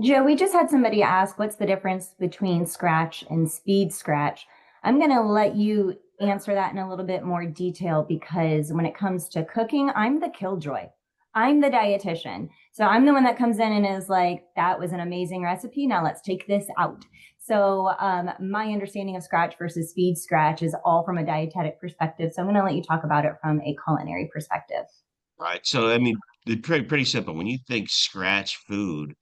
Joe, we just had somebody ask what's the difference between scratch and speed scratch. I'm going to let you answer that in a little bit more detail because when it comes to cooking, I'm the killjoy. I'm the dietitian. So I'm the one that comes in and is like, that was an amazing recipe. Now let's take this out. So my understanding of scratch versus speed scratch is all from a dietetic perspective. So I'm going to let you talk about it from a culinary perspective. Right. So I mean, pretty simple. When you think scratch food,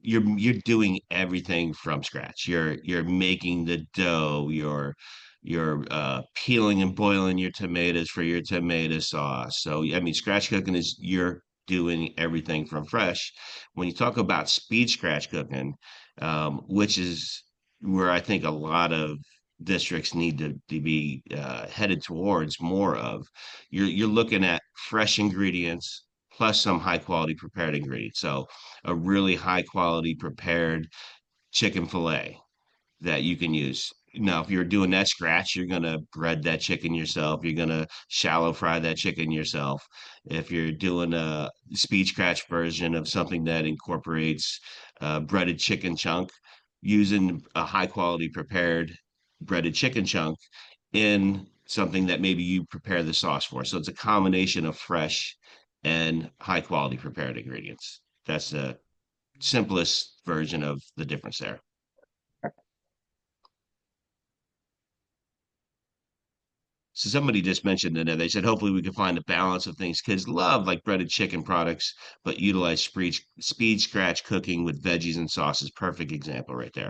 you're doing everything from scratch. You're making the dough, you're peeling and boiling your tomatoes for your tomato sauce. So I mean, scratch cooking is you're doing everything from fresh. When you talk about speed scratch cooking, which is where I think a lot of districts need to be headed towards more of, you're looking at fresh ingredients plus some high quality prepared ingredients. So a really high quality prepared chicken fillet that you can use. Now, if you're doing that scratch, you're going to bread that chicken yourself. You're going to shallow fry that chicken yourself. If you're doing a speed scratch version of something that incorporates breaded chicken chunk, using a high quality prepared breaded chicken chunk in something that maybe you prepare the sauce for. So it's a combination of fresh and high quality prepared ingredients. That's the simplest version of the difference there. So somebody just mentioned in there, they said, hopefully we can find a balance of things kids love, like breaded chicken products, but utilize speed scratch cooking with veggies and sauces. Perfect example right there.